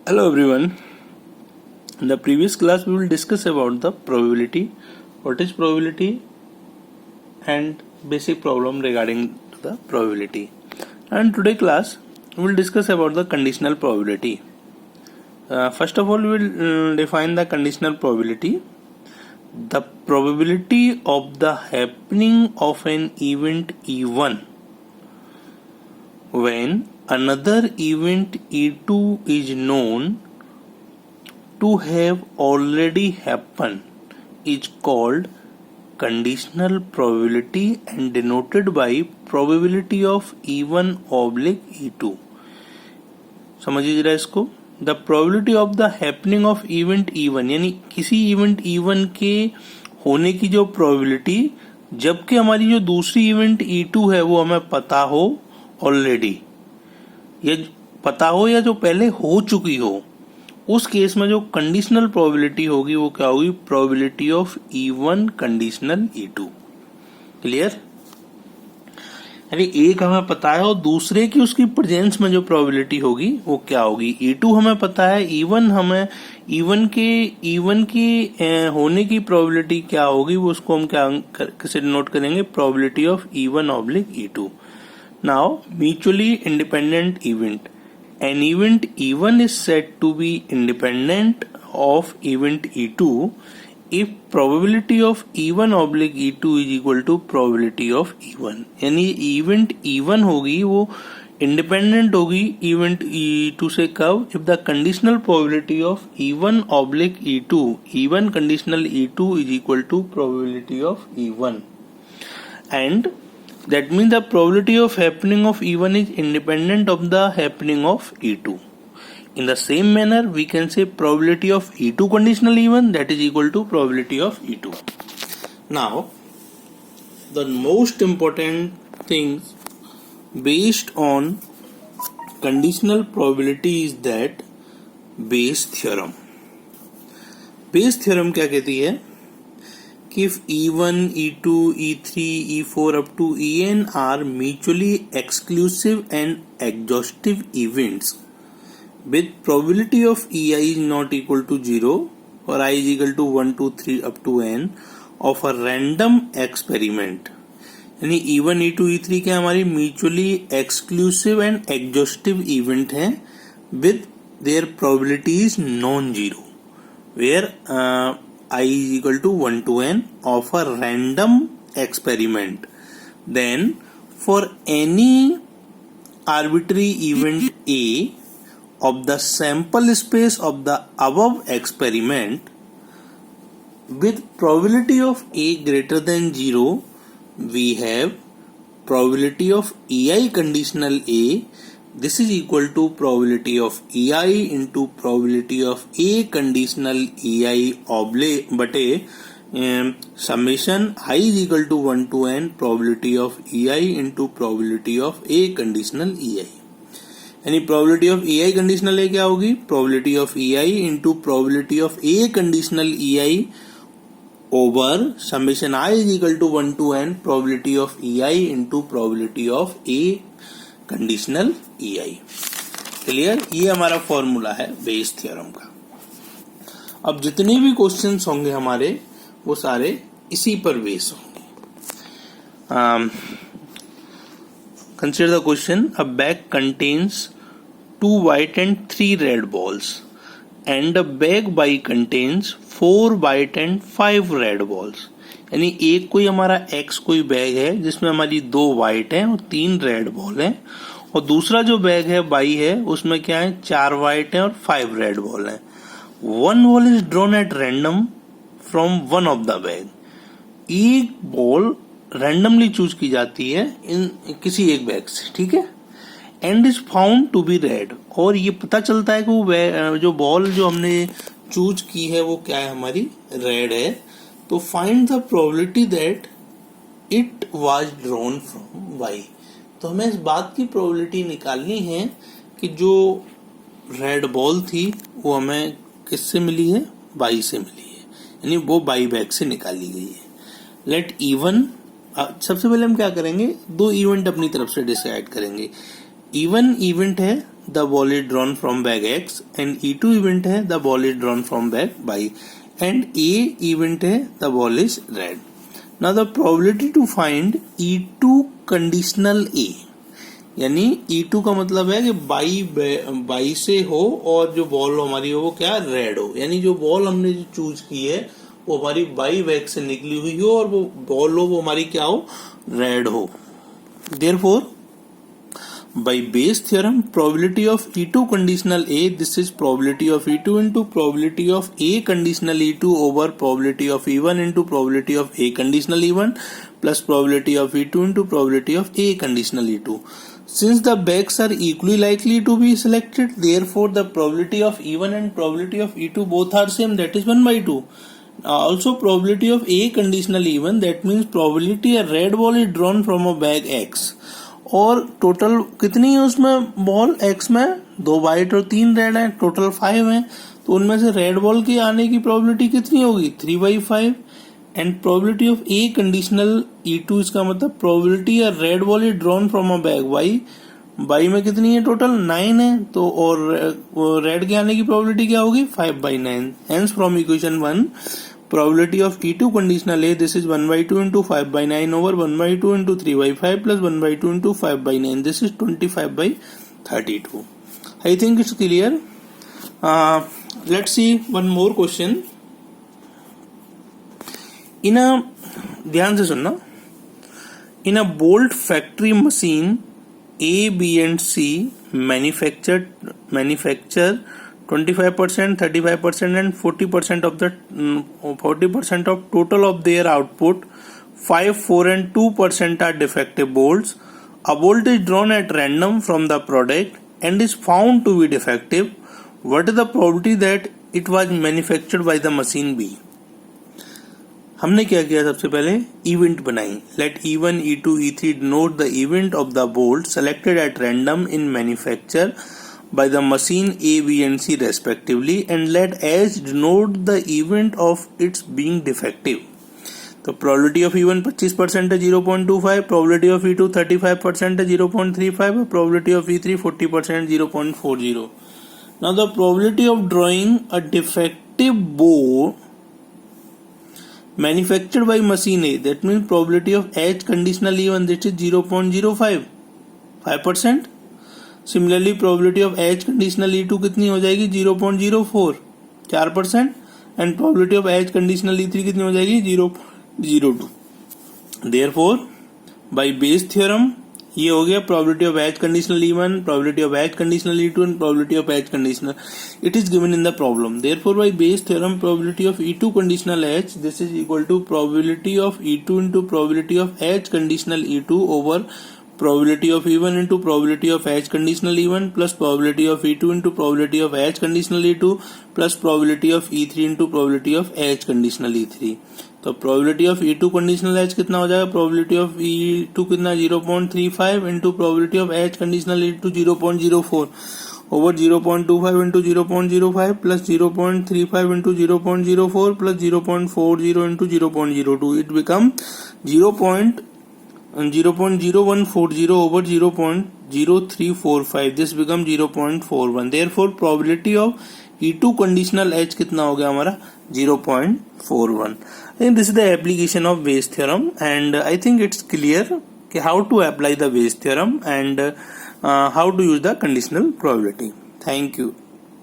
Hello everyone. In the previous class we will discuss about the probability, what is probability and basic problem regarding the probability. And today class we will discuss about the conditional probability. First of all we will define the conditional probability. The probability of the happening of an event E1 when another event E2 is known to have already happened is called conditional probability and denoted by probability of E1 oblique E2. समझिए जरा इसको. The probability of the happening of event E1 यानी किसी event E1 के होने की जो probability, जबकि हमारी जो दूसरी इवेंट E2 है वो हमें पता हो ऑलरेडी, या पता हो या जो पहले हो चुकी हो, उस केस में जो कंडीशनल प्रोबेबिलिटी होगी वो क्या होगी? Probability of E1 conditional E2. Clear? यानी एक हमें पता है और दूसरे की उसकी प्रेजेंस में जो प्रोबेबिलिटी होगी वो क्या होगी? E2 हमें पता है, E1 के होने की प्रोबेबिलिटी क्या होगी वो उसको हम क्या कैसे नोट करेंगे? Probability of E1 oblique E2. Now mutually independent event. An event E1 is said to be independent of event E2 if probability of E1 oblique E2 is equal to probability of E1. यानी event E1 होगी वो independent होगी event E2 से कब? If the conditional probability of E1 oblique E2, E1 conditional E2 is equal to probability of E1. And that means the probability of happening of E1 is independent of the happening of E2. In the same manner, we can say probability of E2 conditional E1 that is equal to probability of E2. Now, the most important things based on conditional probability is that Bayes theorem. Bayes theorem क्या कहती है? If E1, E2, E3, E4 up to En are mutually exclusive and exhaustive events with probability of Ei is not equal to 0 or I is equal to 1, 2, 3 up to N of a random experiment. यानी E1, E2, E3 के हमारी mutually exclusive and exhaustive event हैं with their probability is non-zero where I is equal to 1 to n of a random experiment. Then for any arbitrary event A of the sample space of the above experiment with probability of A greater than 0, we have probability of Ei conditional A. This is equal to probability of Ei into probability of A conditional Ei oblique बटे summation I is equal to 1 to n probability of Ei into probability of A conditional Ei. यानी probability of Ei conditional A क्या होगी? Probability of Ei into probability of A conditional Ei over summation I is equal to 1 to n probability of Ei into probability of A conditional EI. Clear? ये हमारा formula है Bayes theorem का. अब जितने भी questions होंगे हमारे वो सारे इसी पर बेस होंगे. Consider the question. A bag contains 2 white and 3 red balls and a bag by contains 4 white and 5 red balls. यानी एक कोई हमारा एक्स कोई बैग है जिसमें हमारी 2 व्हाइट है और 3 रेड बॉल है, और दूसरा जो बैग है बाई है उसमें क्या है? 4 व्हाइट है और 5 रेड बॉल है. 1 ball is drawn at random from one of the bag. एक बॉल रैंडमली चूज की जाती है इन किसी एक बैग से, ठीक है, and is found to be red. और ये पता चलता है कि वो जो बॉल जो हमने चूज की है वो क्या है? हमारी रेड है. तो find the probability that it was drawn from Y. तो हमें इस बात की प्रोबेबिलिटी निकालनी है कि जो रेड बॉल थी वो हमें किससे मिली है? बाई से मिली है, यानी वो बाई बैग से निकाली गई है. लेट E1 सबसे पहले हम क्या करेंगे, दो इवेंट अपनी तरफ से डिसाइड करेंगे। इवन इवेंट है the ball is drawn from bag X and E2 event है the ball is drawn from bag Y and A event है the ball is red. Now the probability to find E2 conditional A, यानी E2 का मतलब है कि by से हो और जो बॉल हमारी हो वो क्या रेड हो, यानी जो बॉल हमने जो चूज की है वो हमारी बाई बैग से निकली हुई हो और वो बॉल हो वो हमारी क्या हो, रेड हो. Therefore, by Bayes theorem, probability of E2 conditional A, this is probability of E2 into probability of A conditional E2 over probability of E1 into probability of A conditional E1 plus probability of E2 into probability of A conditional E2. Since the bags are equally likely to be selected, therefore the probability of E1 and probability of E2 both are same, that is 1 by 2. Also probability of A conditional E1, that means probability a red ball is drawn from a bag X. और total कितनी है उसमें ball X में, 2 white और 3 red है, total 5 है. तो उनमें से रेड बॉल की आने की प्रोबेबिलिटी कितनी होगी, 3/5. And probability of A conditional E2, इसका मतलब probability a red ball is drawn from a bag Y में कितनी है, टोटल 9 है. तो और रेड के आने की प्रोबेबिलिटी क्या होगी, 5/9. Hence from equation 1, probability of E2 conditional A, this is 1 by 2 into 5 by 9 over 1 by 2 into 3 by 5 plus 1 by 2 into 5 by 9. This is 25 by 32. I think it's clear. Let's see one more question. ध्यान से सुनना. In a Bolt factory machine, A, B and C manufacture 25%, 35% and 40% of total of their output. 5, 4 and 2% are defective bolts. A bolt is drawn at random from the product and is found to be defective. What is the probability that it was manufactured by the machine B? हमने क्या किया, सबसे पहले event बनाई. Let E1, E2, E3 denote the event of the bolt selected at random in manufacture by the machine A, B and C respectively, and let H denote the event of its being defective. तो probability of E1 25% है 0.25, probability of E2 35% है 0.35 और probability of E3 40% 0.40. Now the probability of drawing a defective bolt manufactured by machine A, that means probability of H conditional E1, that is 0.05, 5%. Similarly probability of H conditional E2 कितनी हो जाएगी, 0.04, 4%. And probability of H conditional E3 कितनी हो जाएगी, 0.02. Therefore by Bayes theorem ये हो गया probability of H conditional E1, probability of H conditional E2 and probability of H conditional. It is given in the problem. Therefore by Bayes theorem probability of E2 conditional H, this is equal to probability of E2 into probability of H conditional E2 over probability of E1 into probability of H conditional E1 plus probability of E2 into probability of H conditional E2 plus probability of E3 into probability of H conditional E3. तो probability of E2 conditional H कितना हो जाएगा, probability of E2 कितना 0.35 into probability of H conditional E2 0.04 over 0.25 into 0.05 plus 0.35 into 0.04 plus 0.40 into 0.02. It becomes 0.0140 over 0.0345. This becomes 0.41. Therefore probability of E2 conditional H कितना हो गया हमारा, 0.41. I think this is the application of Bayes theorem and I think it's clear how to apply the Bayes theorem and how to use the conditional probability. Thank you.